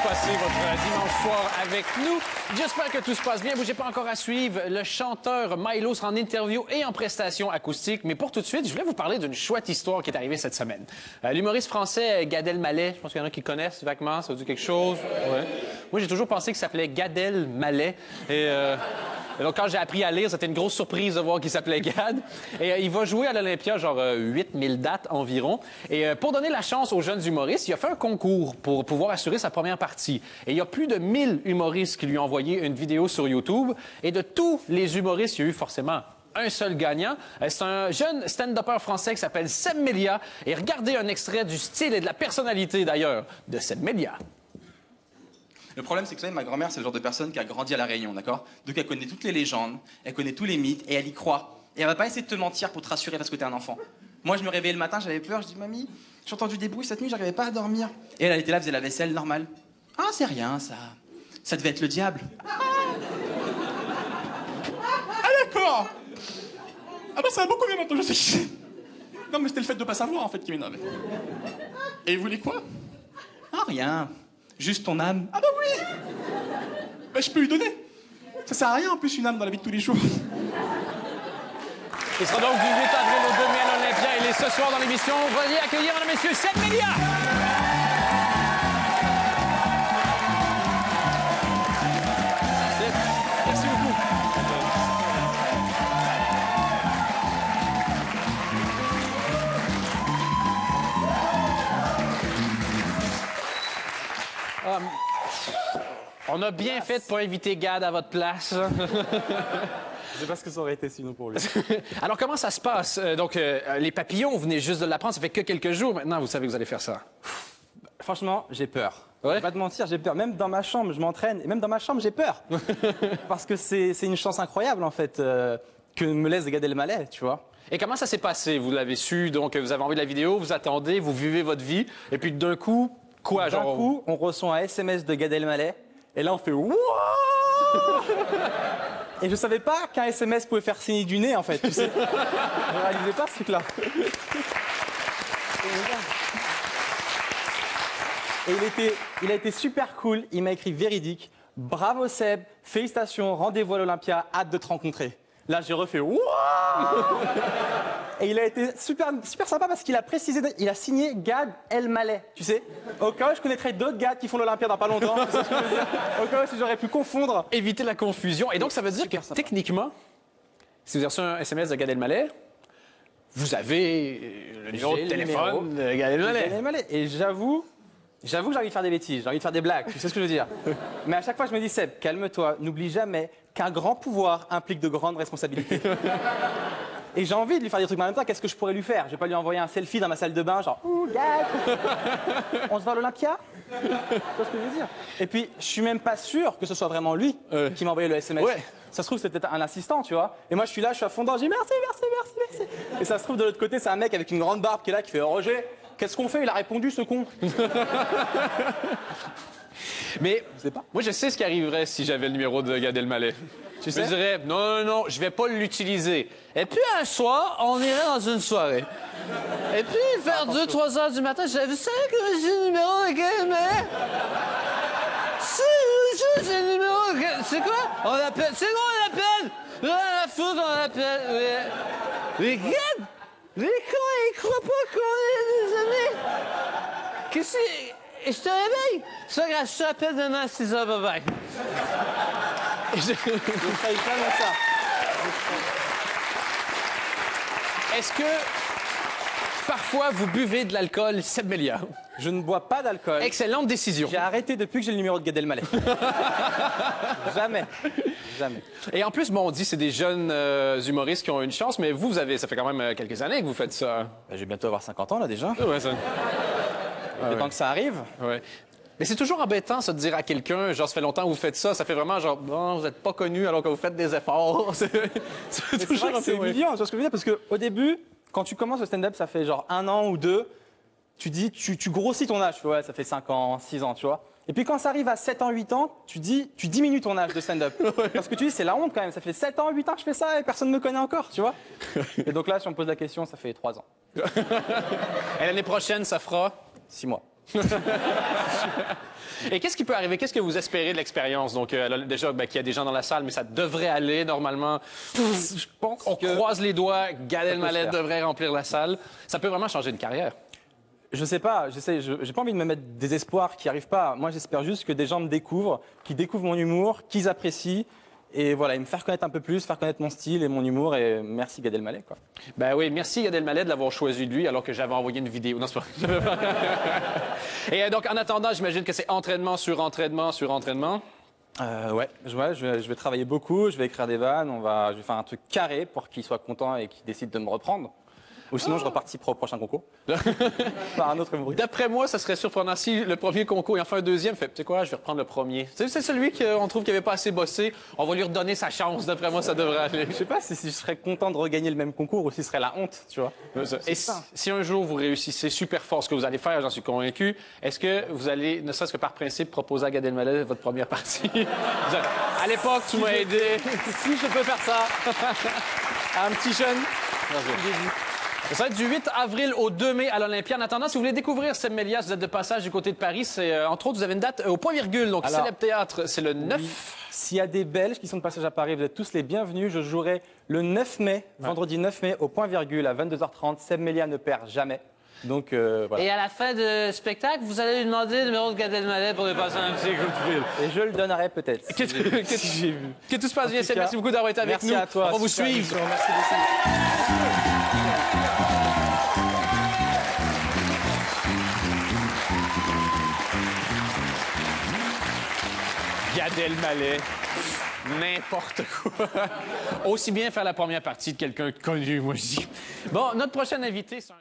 passer votre dimanche soir avec nous. J'espère que tout se passe bien. Bougez pas encore à suivre. Le chanteur Milo sera en interview et en prestation acoustique. Mais pour tout de suite, je voulais vous parler d'une chouette histoire qui est arrivée cette semaine. L'humoriste français Gad Elmaleh, je pense qu'il y en a qui le connaissent vaguement, ça vous dit quelque chose? Ouais. Moi, j'ai toujours pensé qu'il s'appelait Gad Elmaleh. Et donc, quand j'ai appris à lire, c'était une grosse surprise de voir qu'il s'appelait Gad. Et il va jouer à l'Olympia, genre 8000 dates environ. Et pour donner la chance aux jeunes humoristes, il a fait un concours pour pouvoir assurer sa première partie. Et il y a plus de 1000 humoristes qui lui ont envoyé une vidéo sur YouTube. Et de tous les humoristes, il y a eu forcément un seul gagnant. C'est un jeune stand-upper français qui s'appelle Seb Melia. Et regardez un extrait du style et de la personnalité, d'ailleurs, de Seb Melia. Le problème, c'est que vous savez, ma grand-mère, c'est le genre de personne qui a grandi à La Réunion, d'accord? Donc elle connaît toutes les légendes, elle connaît tous les mythes, et elle y croit. Et elle va pas essayer de te mentir pour te rassurer parce que t'es un enfant. Moi, je me réveillais le matin, j'avais peur, je dis, mamie, j'ai entendu des bruits cette nuit, j'arrivais pas à dormir. Et elle était là, faisait la vaisselle normale. Ah, c'est rien, ça. Ça devait être le diable. Ah, d'accord! Ah bah ça va beaucoup mieux maintenant, je sais qui c'est. Non, mais c'était le fait de pas savoir, en fait, qui m'énervait. Et vous voulez quoi? Ah, rien. Juste ton âme. Ah bah oui! Bah je peux lui donner. Ça sert à rien en plus une âme dans la vie de tous les jours. Il sera donc du 8 avril au 2 mai à l'Olympia. Il est ce soir dans l'émission. Veuillez accueillir, mesdames et messieurs, Seb Melia! Merci beaucoup. On a bien fait de pas inviter Gad à votre place. Je sais pas ce que ça aurait été sinon pour lui. Alors, comment ça se passe? Donc, les papillons, vous venez juste de l'apprendre, ça fait que quelques jours maintenant, vous savez que vous allez faire ça. Franchement, j'ai peur. Ouais? Je vais pas te mentir, j'ai peur. Même dans ma chambre, je m'entraîne. Et même dans ma chambre, j'ai peur. Parce que c'est une chance incroyable, en fait, que me laisse Gad Elmaleh, tu vois. Et comment ça s'est passé? Vous l'avez su, donc vous avez envoyé la vidéo, vous attendez, vous vivez votre vie, et puis d'un coup, quoi, genre? D'un coup, on reçoit un SMS de Gad Elmaleh, et là, on fait « Wouah !» Et je savais pas qu'un SMS pouvait faire signer du nez, en fait, tu sais. Je réalisais pas ce truc-là. Et il a été super cool, il m'a écrit véridique. Bravo Seb, félicitations, rendez-vous à l'Olympia, hâte de te rencontrer. Là, j'ai refait Wouah! Et il a été super sympa parce qu'il a précisé, il a signé Gad Elmaleh, tu sais. Au cas où je connaîtrais d'autres Gad qui font l'Olympia dans pas longtemps, tu sais ce que je veux dire. Au cas où si j'aurais pu confondre. Éviter la confusion. Et donc, ça veut dire que techniquement, si vous avez reçu un SMS de Gad Elmaleh, vous avez le numéro de téléphone de Gad Elmaleh. Et j'avoue que j'ai envie de faire des bêtises, j'ai envie de faire des blagues, tu sais ce que je veux dire. Mais à chaque fois, je me dis, Seb, calme-toi, n'oublie jamais qu'un grand pouvoir implique de grandes responsabilités. Et j'ai envie de lui faire des trucs, mais en même temps, qu'est-ce que je pourrais lui faire? Je vais pas lui envoyer un selfie dans ma salle de bain, genre, ouh, Gad, on se va à l'Olympia? Tu vois ce que je veux dire? Et puis, je suis même pas sûr que ce soit vraiment lui qui m'a envoyé le SMS. Ouais. Ça se trouve, c'était un assistant, tu vois. Et moi, je suis là, je suis à fond dedans, je dis merci. Et ça se trouve, de l'autre côté, c'est un mec avec une grande barbe qui est là, qui fait, oh, Roger, qu'est-ce qu'on fait? Il a répondu, ce con. Mais Je sais pas. moi, je sais ce qui arriverait si j'avais le numéro de Gad Elmaleh. Tu Je sais? me dirais, non, je vais pas l'utiliser. Et puis, un soir, on irait dans une soirée. Et puis, vers 2-3 heures du matin, j'avais vu ça que j'ai le numéro de Gad Elmaleh. C'est le numéro de Gad... C'est quoi? On appelle... C'est quoi on appelle? Rien à foutre, on appelle... Mais Gad... Les cons, ils croient pas qu'on est des amis. Qu'est-ce que... Et je te réveille. Ça, grâce, je t'appelle demain à 6 h, bye-bye. Je ferais vraiment ça. Est-ce que parfois vous buvez de l'alcool, Seb Melia? Je ne bois pas d'alcool. Excellente décision. J'ai arrêté depuis que j'ai le numéro de Gad Elmaleh. Jamais. Et en plus, bon, on dit que c'est des jeunes humoristes qui ont une chance, mais vous avez, ça fait quand même quelques années que vous faites ça. Je vais bientôt avoir 50 ans, là, déjà. Ouais, ça. Le temps que ça arrive. Ouais. Mais c'est toujours embêtant, ça, de dire à quelqu'un, genre, ça fait longtemps que vous faites ça, ça fait vraiment genre, bon, vous n'êtes pas connu alors que vous faites des efforts. C'est toujours vrai que c'est humiliant, tu vois ce que je veux dire? Parce qu'au début, quand tu commences le stand-up, ça fait genre 1 an ou 2, tu grossis ton âge, tu vois, ça fait 5 ans, 6 ans, tu vois. Et puis quand ça arrive à 7 ans, 8 ans, tu diminues ton âge de stand-up. Parce que tu dis, c'est la honte quand même, ça fait 7 ans, 8 ans que je fais ça et personne ne me connaît encore, tu vois. Et donc là, si on me pose la question, ça fait 3 ans. Et l'année prochaine, ça fera 6 mois. Et qu'est-ce qui peut arriver? Qu'est-ce que vous espérez de l'expérience? Donc, déjà, qu'il y a des gens dans la salle, mais ça devrait aller normalement. Je pense on croise les doigts, Gad Elmaleh devrait remplir la salle. Ça peut vraiment changer une carrière. Je sais pas, j'ai pas envie de me mettre des espoirs qui arrivent pas. Moi, j'espère juste que des gens me découvrent, qu'ils découvrent mon humour, qu'ils apprécient. Et voilà, et me faire connaître un peu plus, faire connaître mon style et mon humour. Et merci Gad Elmaleh, quoi. Ben oui, merci Gad Elmaleh de l'avoir choisi de lui alors que j'avais envoyé une vidéo. Non, c'est pas... Et donc, en attendant, j'imagine que c'est entraînement sur entraînement sur entraînement. Ouais, je vais travailler beaucoup, je vais écrire des vannes, je vais faire un truc carré pour qu'il soit content et qu'il décide de me reprendre. Ou sinon, je reparticiperai au prochain concours. Par un autre humoriste. D'après moi, ça serait surprenant si le premier concours, il en fait un deuxième, fait, tu sais quoi, je vais reprendre le premier. C'est celui qu'on trouve qui n'avait pas assez bossé. On va lui redonner sa chance. D'après moi, ça devrait aller. Je sais pas si je serais content de regagner le même concours ou si ce serait la honte, tu vois. Et si un jour vous réussissez super fort ce que vous allez faire, j'en suis convaincu, est-ce que vous allez, ne serait-ce que par principe, proposer à Gad Elmaleh votre première partie? À l'époque, tu m'as aidé. Si je peux faire ça. À un petit jeune. Ça va être du 8 avril au 2 mai à l'Olympia. En attendant, si vous voulez découvrir Seb Mélias, vous êtes de passage du côté de Paris. C'est, entre autres, vous avez une date au Point Virgule, donc Alors, Célèbre Théâtre, c'est le 9. Oui. S'il y a des Belges qui sont de passage à Paris, vous êtes tous les bienvenus. Je jouerai le 9 mai, vendredi 9 mai, au Point Virgule à 22h30. Seb Mélias ne perd jamais. Donc, voilà. Et à la fin du spectacle, vous allez lui demander le numéro de Gad Elmaleh pour lui passer un petit coup de fil. Et je le donnerai peut-être. Que tout se passe bien, Seb. Merci beaucoup d'avoir été avec nous. Merci à toi. On va vous suivre. Merci beaucoup. Gad Elmaleh, n'importe quoi. Aussi bien faire la première partie de quelqu'un connu, moi je dis. Bon, notre prochain invité, c'est un...